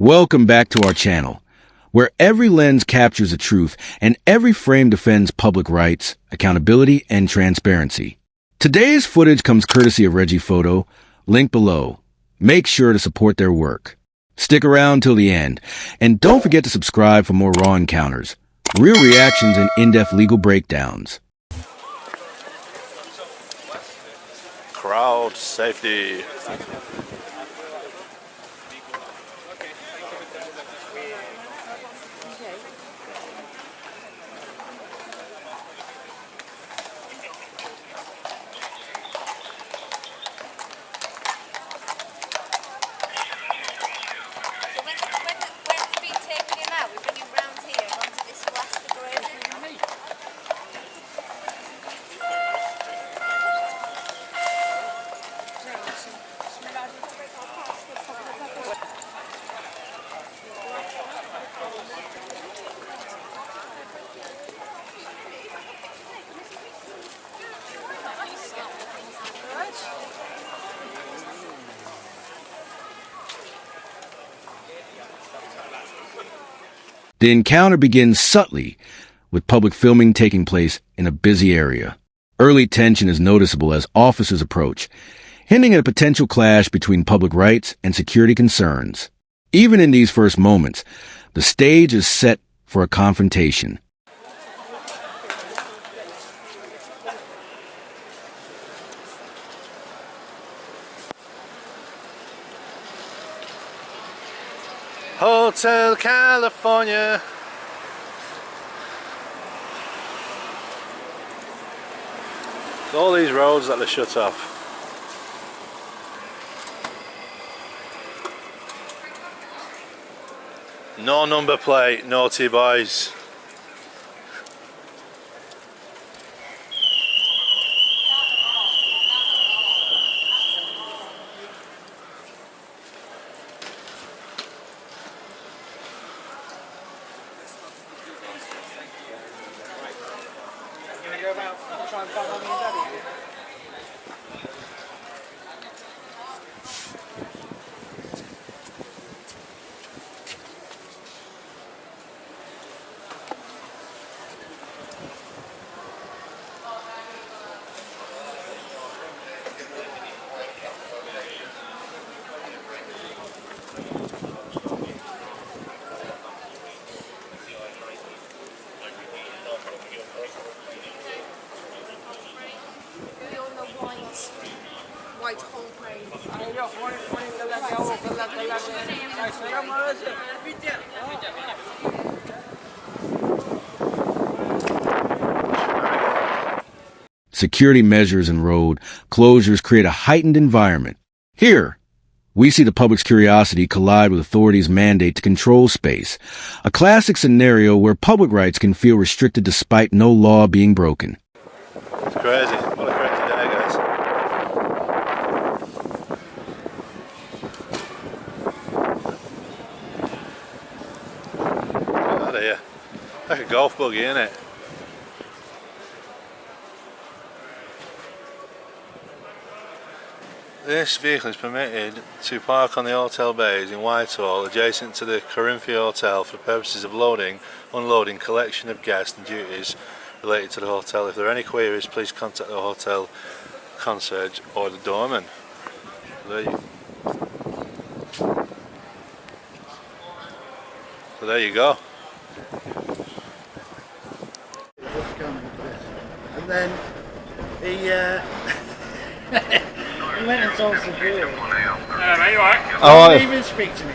Welcome back to our channel, where every lens captures the truth and every frame defends public rights, accountability, and transparency. Today's footage comes courtesy of Reggie Photo, link below. Make sure to support their work. Stick around till the end, and don't forget to subscribe for more raw encounters, real reactions, and in-depth legal breakdowns. Crowd safety. The encounter begins subtly, with public filming taking place in a busy area. Early tension is noticeable as officers approach, hinting at a potential clash between public rights and security concerns. Even in these first moments, the stage is set for a confrontation. Hotel California. It's all these roads that they shut off. No number plate, naughty boys. White whole grain. Security measures and road closures create a heightened environment. Here, we see the public's curiosity collide with authorities' mandate to control space, a classic scenario where public rights can feel restricted despite no law being broken. It's crazy. What a crazy day, guys. Get out of here. Like a golf buggy, isn't it? This vehicle is permitted to park on the hotel bays in Whitehall adjacent to the Corinthia Hotel for purposes of loading, unloading, collection of guests and duties related to the hotel. If there are any queries, please contact the hotel concierge or the doorman. So there you go. And then he went and told security. Mate, you alright? Oh, didn't even speak to me.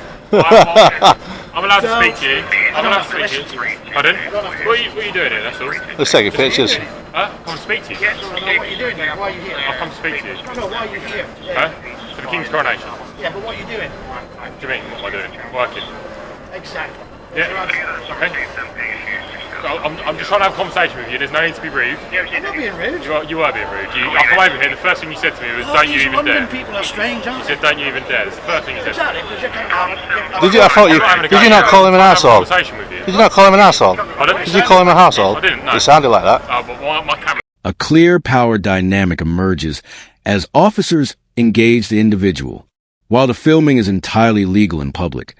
I'm allowed to speak to you. I'm allowed to speak to you. Pardon? What are you doing here, that's all? Let's take your pictures. Huh? Come to speak to you. I don't know what you're doing there. Why are you here? I'll come to speak to you. No, why are you here? Huh? For the King's coronation. Yeah, but what are you doing? What do you mean, what am I doing? Working. Exactly. Yeah. Okay. So I'm just trying to have a conversation with you. There's no need to be rude. I'm not being rude. You were being rude. I come over here, the first thing you said to me was, don't you These even London dare. people are strange, aren't You they? said, don't you even dare. That's the first thing you said to me. Exactly, because you can't Did you? I thought you. Did you not call him an asshole? Conversation with you. Did you not call him an asshole? Pardon? Did you call him an asshole? I didn't, no. It sounded like that. Oh, but my camera. A clear power dynamic emerges as officers engage the individual. While the filming is entirely legal in public,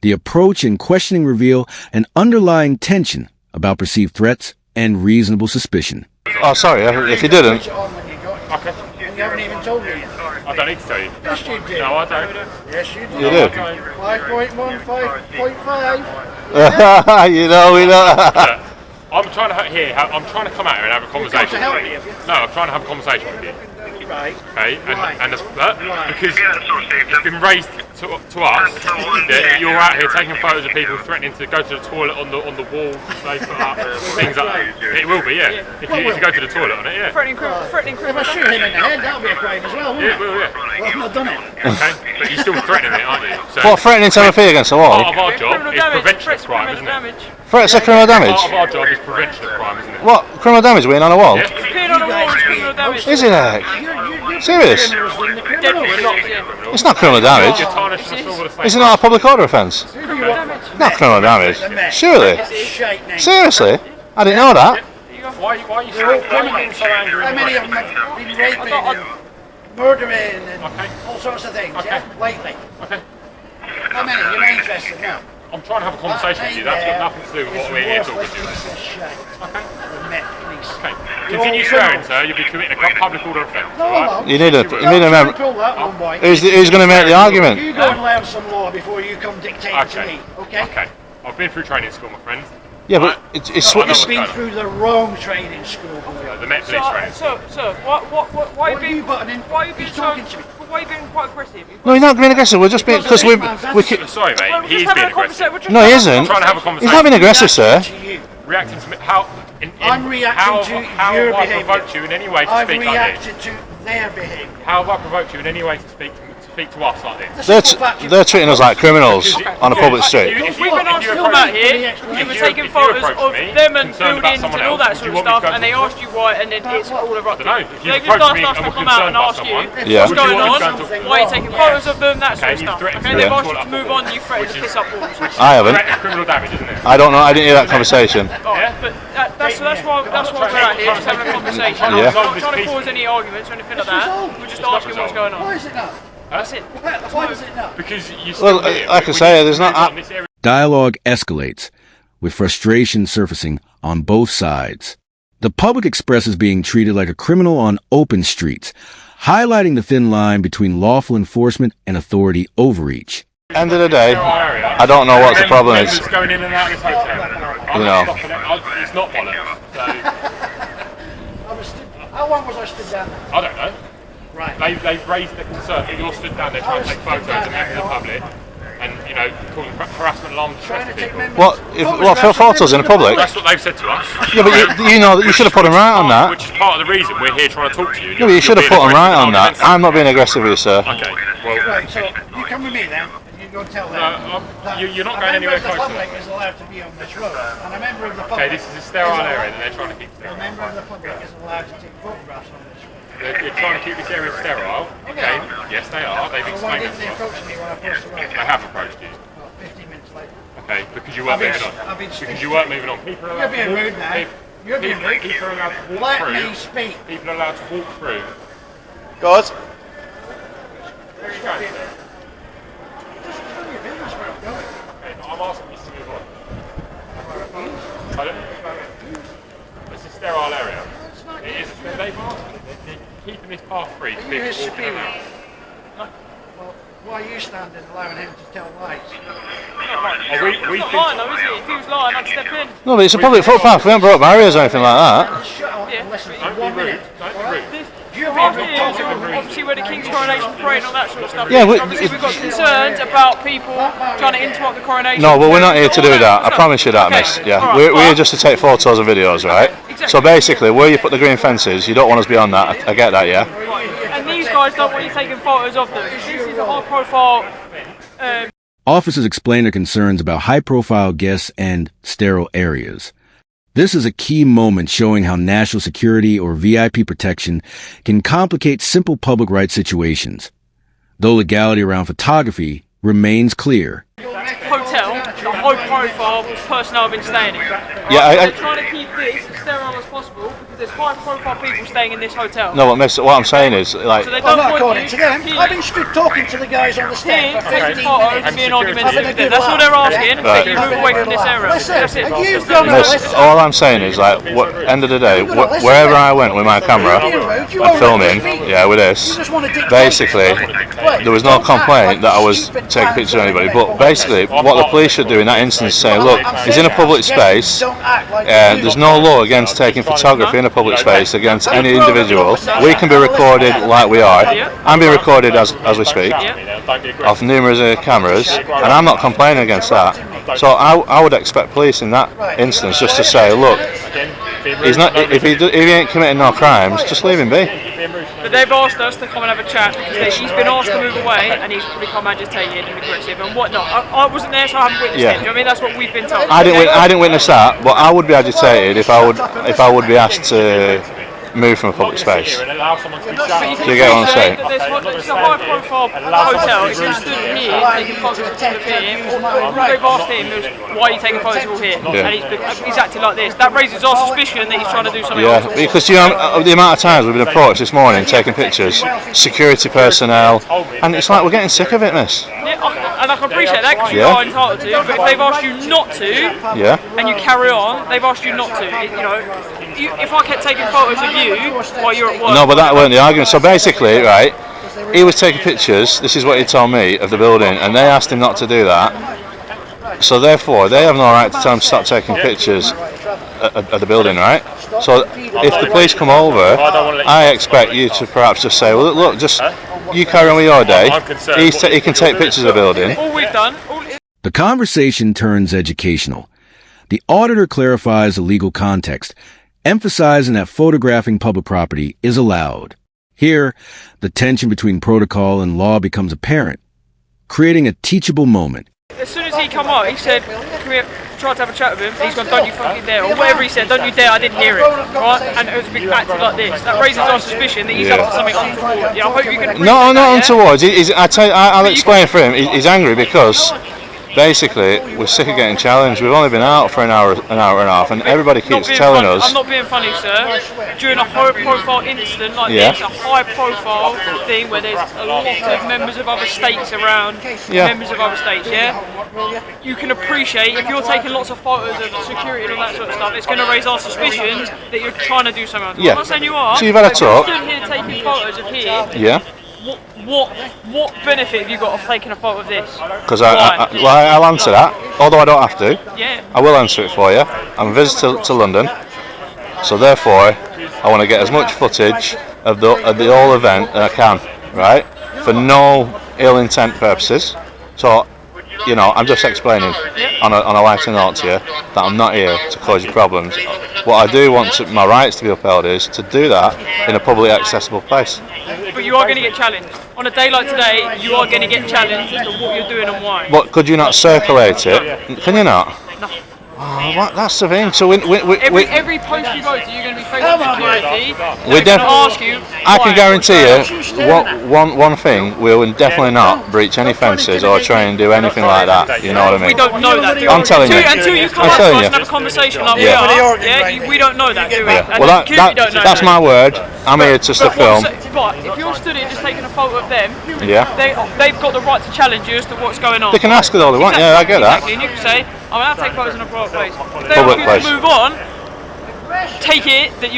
The approach and questioning reveal an underlying tension about perceived threats and reasonable suspicion. Oh, sorry, if you didn't. Put it on when you got it. Okay. And you haven't even told me yet. I don't need to tell you. Yes, you did. No, I don't. Yes, you did. You did. 5.1, 5.5. You know, we know. Look, I'm trying to I'm trying to come out here and have a conversation to help with you. you. No, I'm trying to have a conversation with you. Right. Okay, Right. and because it's been raised to us that you're out here taking photos of people threatening to go to the toilet on the wall they put up, things like that. It will be, yeah. If you go to the toilet on it, yeah. Threatening If I shoot him in the head, that'll be a crime as well, won't Yeah, it? it will, yeah. Well, I've not done it. Okay, but you're still threatening it, aren't you? So What, threatening to have a fee against the part wall? of our job Criminal is damage. prevention of Threats of crime, criminal isn't it? damage. Threats of criminal damage? Part of our job is prevention of crime, isn't it? What? Criminal damage being on a wall? Yeah. Appeared on a wall is criminal damage. Is it like? You're Serious? criminals than the Dead criminals. criminals, yeah. It's not criminal damage. You're tarnishing us all with the same. Is it not a public order offence? Criminal damage. Not criminal damage. The Met. Surely. Shite name. Seriously? I didn't know that. Why are you They're all being so angry? How many of them have been raping and murdering and all sorts of things, yeah? Lately. Okay. How many? You're not interested now. I'm trying to have a conversation with you. That's got nothing to do with what we're here talking to. Okay. The Met Police. Okay. Continue swearing, sir. You'll be committing a public order offence. No, Alright? I won't. You need to remember. Pull that one, boy. Who's going to make the argument? You go and learn some law before you come dictating to me, okay? Okay. I've been through training school, my friend. Yeah, but it's You've been through the wrong training school, boy. The Met Police training school. Sir, why are you being He's so? talking to me. Why are you being quite aggressive? No, you're not being aggressive. We're just being because we keep. Sorry, We're mate. just He's having being a conversation. aggressive. No, he isn't. I'm trying to have a He's conversation. not being aggressive, sir. To you. Reacting to me. How? I'm reacting how to have your I behaviour. provoked you in any way to I've speak like this? reacted to their behaviour. How have I provoked you in any way to speak to us like this? They're treating us like criminals on a public street. We've been asked to come out here, you were taking photos of them and buildings and all that sort of stuff, and they asked you why, and then it's all erupted. I don't know. If you They just approach me asked us and to were come out and concerned ask about you someone, Yeah. what's would you going want me on, to go to- why are you taking photos of them, that sort of you've stuff. threatened Okay, to they've go asked to you to move on, you threatened to piss up walls. I haven't. Threat is criminal damage, isn't it? I don't know. I didn't hear that conversation. Alright, but that's why we're out here, just having a conversation. Yeah. We're not trying to cause any arguments or anything like that. We're just asking what's going Why on. is it not? That's it. Why does it not? Because you Well, still here. like I say, there's not. On this area. Dialogue escalates, with frustration surfacing on both sides. The public expresses being treated like a criminal on open streets, highlighting the thin line between lawful enforcement and authority overreach. End of the day, I don't know what the problem is. Members going in and out of this hotel. I'm You not know. stopping it. It's not bollocks. So, How long was I stood down there? I don't know. Right. They've raised the concern that you're stood down there trying to take photos of members of the public and, causing harassment, alarm, Trying distress to to take people. members. What for photos in the public? That's what they've said to us. Yeah, but you know that you should have put them right on that. Which is part of the reason we're here trying to talk to you. Yeah, but you should have put them right on that. I'm not being aggressive with you, sir. Okay, well, Right, so you come with me then, and you go and tell them. that you're not a going member anywhere of the close to public is allowed to be on this road, and a member of the public. okay, this is a sterile area that they're trying to keep A sterile. member of the public is allowed to take photographs on this road. They're trying to keep this area sterile. Okay, yes they are. They've So why explained didn't they it to us. approach me when I crossed the road? They have approached you. Well, 15 minutes later. Okay, because you weren't moving on. Because you weren't moving on. People are You're allowed being to walk. rude now. You're being rude. People are allowed to walk Let through. me speak. People are allowed to walk through. Guys, Where are you going, sir? Okay, I'm asking you to move on. Pardon? It's a sterile area. It is. They've asked me. They're keeping this path free to You're people his walking superior. around. Well, why are you standing allowing him to tell lies? Oh, we've It's not been lying though, is it? If he was lying, I'd step in. no, but it's a public footpath. We haven't brought barriers or anything like that. Shut up Yeah. and listen for Don't be 1 rude. minute. Don't be rude. You're Up being here, rude. obviously where the King's coronation parade and all that sort of stuff. Yeah, Obviously we've got concerns about people trying to interrupt the coronation. No, but we're not here to do All that. I stuff. promise you that, Okay. miss. Yeah, Alright, we're here well, just to take photos and videos, right? exactly. So basically, where you put the green fences, you don't want us beyond that. I get that, yeah. And these guys don't want you taking photos of them. This is a high profile. Officers explain their concerns about high-profile guests and sterile areas. This is a key moment showing how national security or VIP protection can complicate simple public rights situations. Though legality around photography remains clear. Hotel, the high-profile personnel have been staying in. Yeah, They're trying to keep this as sterile as possible because there's high-profile people staying in this hotel. No, what I'm saying is, like, So they Well, don't not want according you to them. here- I've been stood talking to the guys on the Here, stand for taking 15 photos minutes. and being Having argumentative a with them. good That's all laugh. they're asking. Right. So you move away from this area. Listen, That's it. and you've Just done leave it. listen, all I'm saying is, like, end of the day, wherever I went with my camera and filming, yeah, with this, basically, there was no complaint that I was taking pictures of anybody. But basically, what the police should do in that instance is say, look, he's in a public space. There's no law against taking photography in a public space against any individual. We can be recorded like we are. I'm being recorded as we speak off numerous cameras, and I'm not complaining against that. So I would expect police in that instance just to say, look, he's not. If he ain't committing no crimes, just leave him be. But they've asked us to come and have a chat because he's been asked to move away and he's become agitated and aggressive and whatnot. I wasn't there, so I haven't witnessed it. Do you know what I mean? That's what we've been told. I didn't witness that, but I would be agitated if I would be asked to move from a public space. Do you get what I'm saying? It's a high-profile hotel. If you stood here taking photos of him, all they've asked him is, why are you taking photos of all here? Yeah. And he's acting like this. That raises our suspicion that he's trying to do something Yeah, else. because you know the amount of times we've been approached this morning taking pictures, security personnel, and it's like we're getting sick of it, miss. Yeah, and I can appreciate that because you Yeah. are entitled to. But if they've asked you not to, Yeah. and you carry on, they've asked you not to. You know, if I kept taking photos of you while you're at work. No, but that weren't the argument. So basically, right, he was taking pictures. This is what he told me of the building, and they asked him not to do that. So therefore, they have no right to tell him to stop taking pictures at the building, right? So if the police come over, I expect you to perhaps just say, well, look, just you carry on with your day. He can take pictures of the building. All we've done. The conversation turns educational. The auditor clarifies the legal context, emphasizing that photographing public property is allowed. Here, the tension between protocol and law becomes apparent, creating a teachable moment. As soon as he come out, he said, come here, tried to have a chat with him, and he's gone, don't you fucking dare, or whatever he said, don't you dare, I didn't hear it, right? And it was been acted like this. That raises our suspicion that he's up to something untoward. Yeah, I hope you can No, not appreciate that, untoward. I'll explain for him. He's angry because basically we're sick of getting challenged. We've only been out for an hour and a half, and everybody Not keeps being telling funny. us. I'm not being funny, sir. During a high-profile incident like Yeah. this, a high-profile thing where there's a lot of members of other states around, Yeah. members of other states, yeah? You can appreciate, if you're taking lots of photos of security and all that sort of stuff, it's going to raise our suspicions that you're trying to do something. Yeah. I'm not saying you are. So you've had a but if you're talk. stood here taking photos of here, Yeah, what benefit have you got of taking a photo of this? because I'll answer that. Although I don't have to, Yeah. I will answer it for you. I'm a visitor to London, so therefore I want to get as much footage of the whole event as I can, right? For no ill intent purposes. So, you know, I'm just explaining on a lighter note to you that I'm not here to cause you problems. What I do want my rights to be upheld is to do that in a publicly accessible place. But you are going to get challenged. On a day like today, you are going to get challenged as to what you're doing and why. But could you not circulate it? Can you not? No. Oh, what? That's the thing. So Every post you go to, you're going to be facing security. We're They're going to ask you. I can why. guarantee you one thing, we will definitely not breach any fences or try and do anything like that, you know what I mean? We don't know that, do we? I'm telling you. Until you come I'm up to telling us you. and have a conversation like Yeah. we are, yeah, we don't know that, do we? Yeah. And Well, the security don't know that's that. my word. I'm here just to film. But if you're stood here just taking a photo of them, Yeah. they've got the right to challenge you as to what's going on. They can ask it all they want, yeah, I get that. Exactly, and you can say, I'm allowed to take photos in a private place. If they Public ask you place. to move on, take it that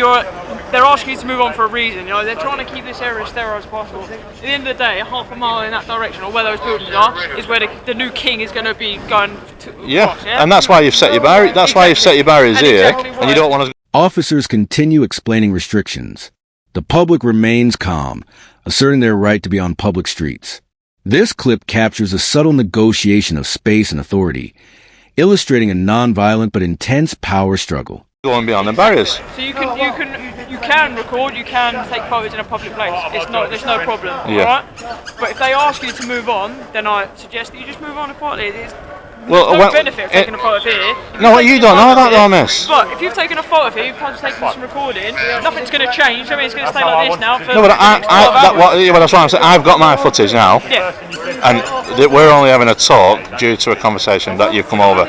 they're asking you to move on for a reason. You know, they're trying to keep this area as sterile as possible. At the end of the day, half a mile in that direction, or where those buildings are, is where the new king is going to be going to. Yeah, across, yeah? and that's why you've set your barriers. That's why you've set your barriers And here, exactly and you don't want to. Officers continue explaining restrictions. The public remains calm, asserting their right to be on public streets. This clip captures a subtle negotiation of space and authority, illustrating a nonviolent but intense power struggle. Going beyond the barriers. So you can record, you can take photos in a public place. There's no problem. Yeah. Alright? But if they ask you to move on, then I suggest that you just move on quietly. Well, no benefit of taking a photo of here. No, you don't know that though, miss. But if you've taken a photo of here, you've taken some recording, nothing's going to change. I mean, it's going to stay like this now for No, but that's what I'm saying. I've got my footage now, and we're only having a talk due to a conversation that you've come over.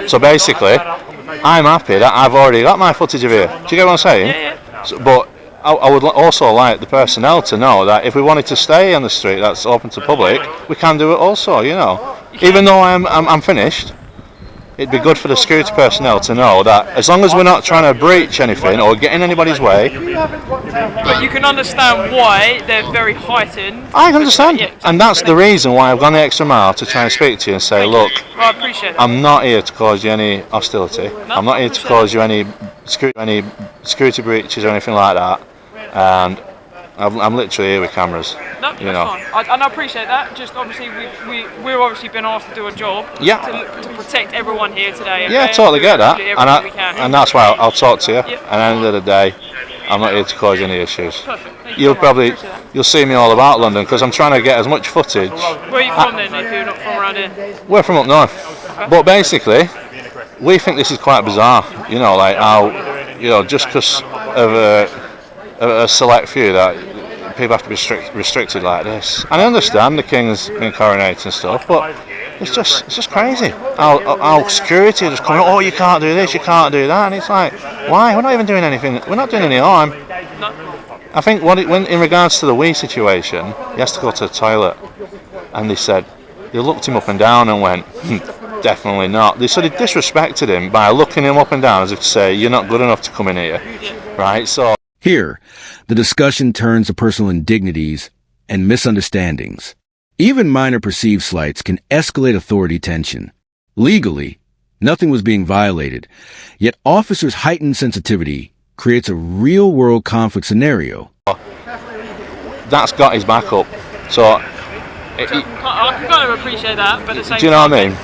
So basically, I'm happy that I've already got my footage of here. Do you get what I'm saying? Yeah. So, but I would also like the personnel to know that if we wanted to stay on the street that's open to public, we can do it also, you know. Even though I'm finished, it'd be good for the security personnel to know that as long as we're not trying to breach anything or get in anybody's way. But you can understand why they're very heightened. I understand, and that's the reason why I've gone the extra mile to try and speak to you and say, look, well, I appreciate that. I'm not here to cause you any hostility. I'm not here to cause you any security breaches or anything like that. And I'm literally here with cameras. No, that's fine. And I appreciate that. Just obviously, we've obviously been asked to do a job to protect everyone here today. Yeah, I totally get that. And that's why I'll talk to you. And at the end of the day, I'm not here to cause any issues. Perfect. You'll see me all about London because I'm trying to get as much footage. Where are you from then, if you're not from around here? We're from up north. Okay. But basically, we think this is quite bizarre. You know, like how, you know, just because of a select few that people have to be restricted like this. And I understand the King's been coronated and stuff, but it's just crazy. How security are just coming, oh, you can't do this, you can't do that, and it's like, why? We're not even doing anything. We're not doing any harm. I think when in regards to the wee situation, he has to go to the toilet, and they looked him up and down and went, definitely not. They sort of disrespected him by looking him up and down as if to say, you're not good enough to come in here, right? So. Here, the discussion turns to personal indignities and misunderstandings. Even minor perceived slights can escalate authority tension. Legally, nothing was being violated, yet officers' heightened sensitivity creates a real-world conflict scenario. That's got his back up. So, I can kind of appreciate that, but at the same time, do you know what I mean?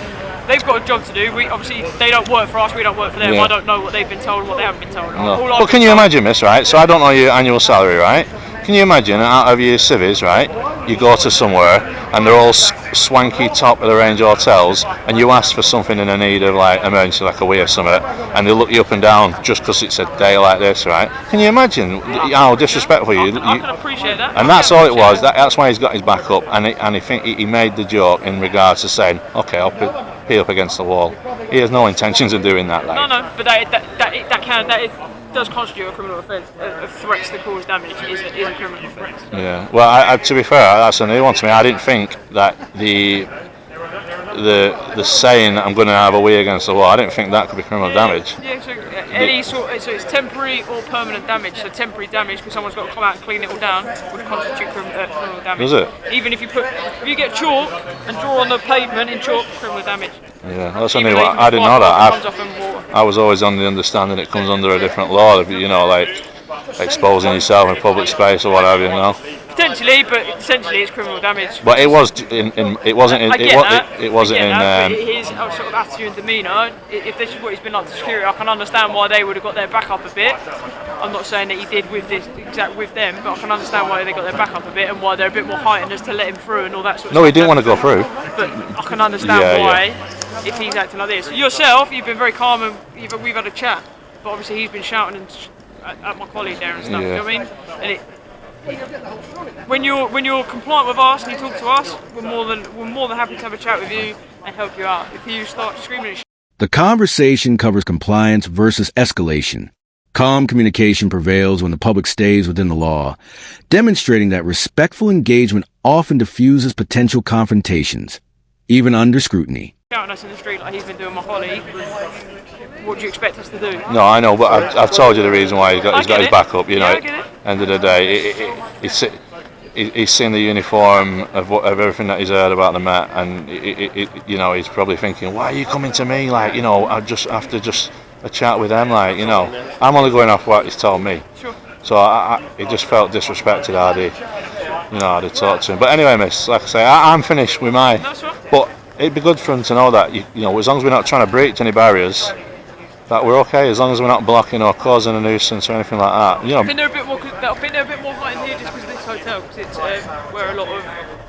They've got a job to do. Obviously, they don't work for us, we don't work for them. Yeah. I don't know what they've been told and what they haven't been told. No. But can you imagine this, right? So I don't know your annual salary, right? Can you imagine out of your civvies, right? You go to somewhere and they're all swanky top of the range hotels, and you ask for something in a need of like emergency, like a wee or something, and they look you up and down just because it's a day like this, right? Can you imagine how disrespectful you? I can appreciate that. And that's all it was. That's why he's got his back up, and he made the joke in regards to saying, okay, I'll pee up against the wall. He has no intentions of doing that. Like. No, but that does constitute a criminal offence. Threats to cause damage is a criminal offence. Yeah. Well, to be fair, that's a new one to me. I didn't think that the saying I'm going to have a wee against the wall, I didn't think that could be criminal damage. Yeah. So it's temporary or permanent damage. So temporary damage because someone's got to come out and clean it all down would constitute criminal damage. Does it? Even if you get chalk and draw on the pavement in chalk, criminal damage. Yeah, that's a new one. I didn't know that. I was always on the understanding it comes under a different law, you know, like exposing yourself in public space or whatever, you know. Potentially, but essentially it's criminal damage. But it wasn't in. His sort of attitude and demeanour. If this is what he's been like to security, I can understand why they would have got their back up a bit. I'm not saying that he did with them, but I can understand why they got their back up a bit and why they're a bit more heightened as to let him through and all that sort of stuff. No, he didn't want to go through. But I can understand why, if he's acting like this. Yourself, you've been very calm and we've had a chat, but obviously he's been shouting at my colleague there and stuff. You know what I mean? And when you're compliant with us and you talk to us, we're more than happy to have a chat with you and help you out. If you start screaming at The conversation covers compliance versus escalation. Calm communication prevails when the public stays within the law, demonstrating that respectful engagement often diffuses potential confrontations, even under scrutiny. Shouting us in the street like he's been doing my colleague, what do you expect us to do? No, I know, but I've told you the reason why he's got his back up. You know, I get it. End of the day, he's seen the uniform of everything that he's heard about the Met, and you know, he's probably thinking, why are you coming to me? Like, you know, I just after just a chat with them, like, you know, I'm only going off what he's told me. Sure. So he just felt disrespected how they talked to him. But anyway, miss, like I say, I'm finished with my. That's right. But it'd be good for him to know that you know, as long as we're not trying to breach any barriers, that we're okay. As long as we're not blocking or causing a nuisance or anything like that. You know. I think they're a bit more heightened here just because of this hotel, because it's where a lot of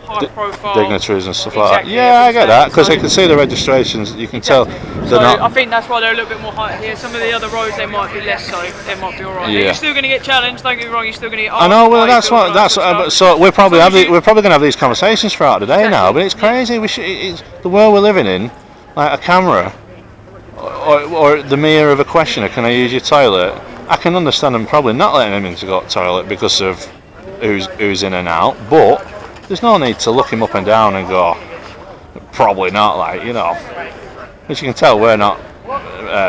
high profile dignitaries and stuff like that. Exactly, Yeah, I get that, because they can see the registrations. You can tell they're So not. I think that's why they're a little bit more high here. Some of the other roads they might be less so. They might be alright. Yeah. You're still going to get challenged. Don't get me wrong. You're still going to get. I know. Well, that's what. So we're probably So we're probably going to have these conversations throughout the day now. But it's crazy. We should. It's the world we're living in. Like a camera, or the mirror of a questioner. Can I use your toilet? I can understand them probably not letting them into the toilet because of who's in and out. But there's no need to look him up and down and go. Probably not. Like, you know. As you can tell, we're not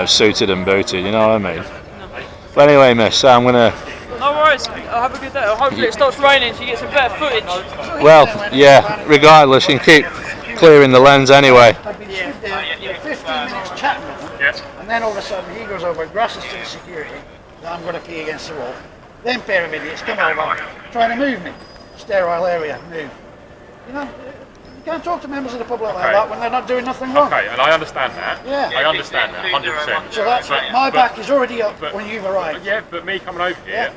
suited and booted. You know what I mean? But anyway, miss, I'm gonna. No worries. Have a good day. Hopefully it stops raining so you get some better footage. Well, yeah. Regardless, you can keep clearing the lens anyway. 15 minutes chatting with him, Yes. and then all of a sudden he goes over, grasses to the security that I'm going to pee against the wall. Then pair of idiots come over, trying to move me. Sterile area, move. You know, you can't talk to members of the public like that when they're not doing nothing wrong. Okay, and I understand that. Yeah. I understand that, 100%. So that's my back is already up when you've arrived. Yeah, but me coming over here,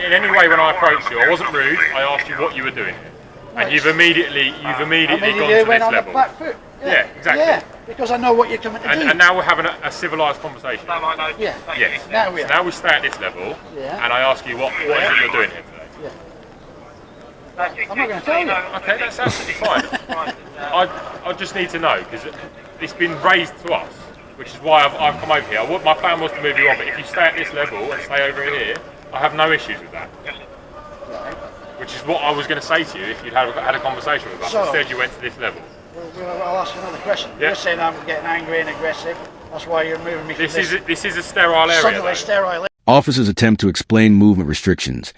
in any way when I approached you, I wasn't rude. I asked you what you were doing here, and you've immediately gone to went this on level. the back foot. Yeah, exactly. Yeah, because I know what you're coming to do. And now we're having a civilised conversation. Yeah. Yes. Now we are. So now we stay at this level, Yeah. and I ask you what is it you're doing here today? I'm not going to tell you. Okay, that's absolutely fine. I just need to know because it's been raised to us, which is why I've come over here. My plan was to move you on, but if you stay at this level and stay over here, I have no issues with that. Which is what I was going to say to you if you'd had a conversation with us. So- Instead, you went to this level. Well, I'll ask another question. Yeah. You're saying I'm getting angry and aggressive. That's why you're moving me from This is a sterile area. suddenly though. sterile. Officers attempt to explain movement restrictions,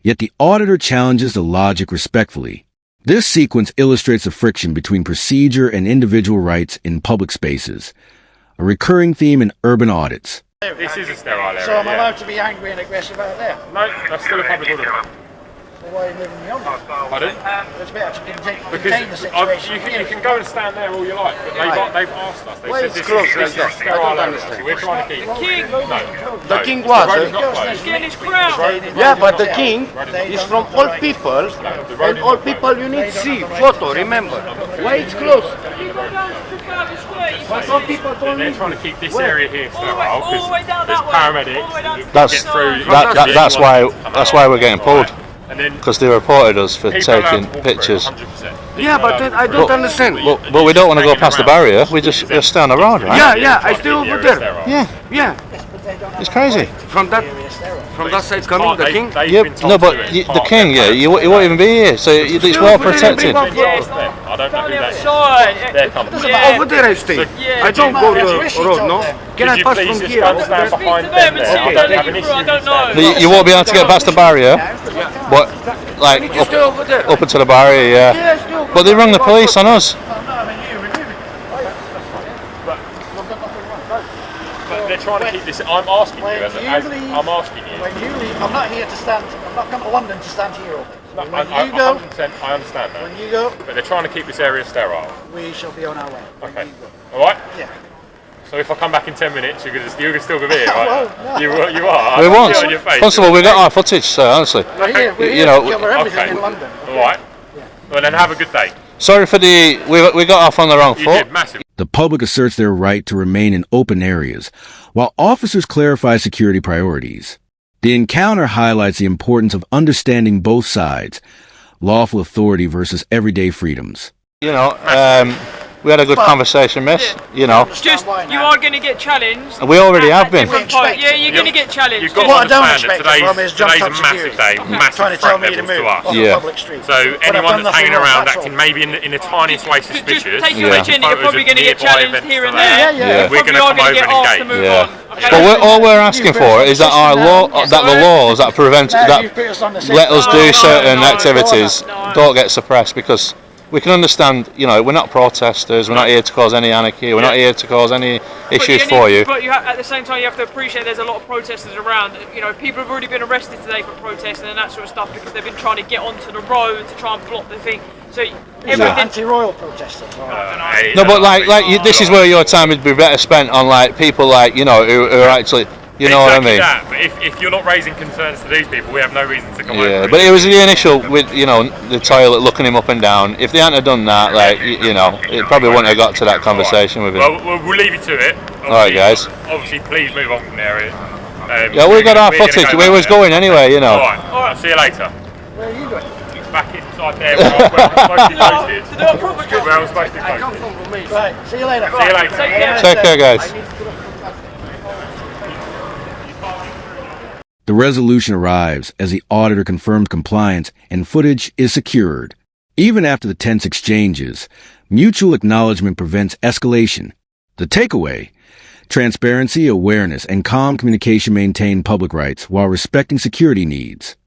yet the auditor challenges the logic respectfully. This sequence illustrates the friction between procedure and individual rights in public spaces, a recurring theme in urban audits. This is a sterile area. So I'm yeah. allowed to be angry and aggressive out there. No, that's still a public order. So why are you moving me on? Pardon? It's better to contain the Because situation. you can go and stand there all you like, but they've asked us. They Why said it's this closed is like a that? sterile I don't area. understand. So we're trying to keep. King, The king the was. road is not closed. he's getting his crown. Yeah, but the king is from all people, and all people you need see photo. Remember, why it's closed? You go down to Trafalgar Square, you But can some see people don't They're need. trying to keep this area here sterile all the way down because that there's way. All the way down paramedics to that That's- get through. That's why we're getting pulled, And then because they reported us for people allowed taking to walk pictures. through, 100%. Yeah, but then I don't understand. But we don't want to go past the barrier. We just stay on the road, right? Yeah, I still over there. Yeah, Yeah, it's crazy. from that side coming the king. Yeah, no, but the king, yeah, he won't even be here, so it's well protected. Yeah, it's them. I don't know down who the that other is. side. They're coming. Yeah. Over there I stay. Yeah. I don't go the road, no. Can Could I you pass please from just here? go over and stand there? behind Speak to them them and there? see I if don't they have let an you issue through. I with don't standing. know. You won't be able to get past the barrier, but like You stay over there. up into the barrier, yeah. But they rang the police on us. But they're trying to keep this. I'm asking you. I'm asking you. When you leave, I'm not here to stand. I'm not coming to London to stand here all day. No, When I you go, 100%, I understand that. when you go, But they're trying to keep this area sterile. we shall be on our way. When Okay. you go. All right. Yeah. So if I come back in 10 minutes, you're gonna still be here, right? Well, no. You are. We I can won't. see it on your face. First of all, we got our footage, so honestly. We're here You know, to cover everything okay. in London. All right. Well then, have a good day. Sorry for we got off on the wrong You foot. did massive. The public asserts their right to remain in open areas, while officers clarify security priorities. The encounter highlights the importance of understanding both sides, lawful authority versus everyday freedoms. You know, we had a good conversation, miss. You know, Just, you are going to get challenged. and we already have At been. different points. Yeah, you're going to get challenged. You've got What I to don't understand expect that from is jump today's top a massive day, security. massive Trying to tell threat me to levels move to us. on Yeah. the public street. So But I've anyone done that's nothing hanging wrong, around that's acting all. maybe in the tiniest way Just suspicious, take your Yeah. chin, you're probably going to get challenged here and there. Yeah. we're going to come over and asked to engage. move Yeah. on. Okay? But all we're asking for is that our law, that the laws that prevent Now that you've put us on the let us system. do No, certain no, activities no. don't get suppressed, because we can understand, you know, we're not protesters, we're not here to cause any anarchy, we're not here to cause any issues for you. But at the same time, you have to appreciate there's a lot of protesters around. You know, people have already been arrested today for protesting and that sort of stuff because they've been trying to get onto the road to try and block the thing. So everything. Anti-royal protesters. No, but like this is where your time would be better spent on like people like, you know, who are actually, You know what I mean? That, but if you're not raising concerns to these people, we have no reason to come over. Yeah, but it was the initial with, you know, the toilet, looking him up and down. If they hadn't have done that, like, you know, it probably wouldn't have got to that conversation with him. Well, we'll leave you to it. Alright, guys. Obviously, please move on from the area. Yeah, we got our footage. We was going anyway, you know. Alright, see you later. Where are you going? Back inside there where I'm supposed to be posted. Where I'm supposed to be posted. Right, see you later. See you later. Take care, guys. The resolution arrives as the auditor confirms compliance and footage is secured. Even after the tense exchanges, mutual acknowledgement prevents escalation. The takeaway: transparency, awareness, and calm communication maintain public rights while respecting security needs.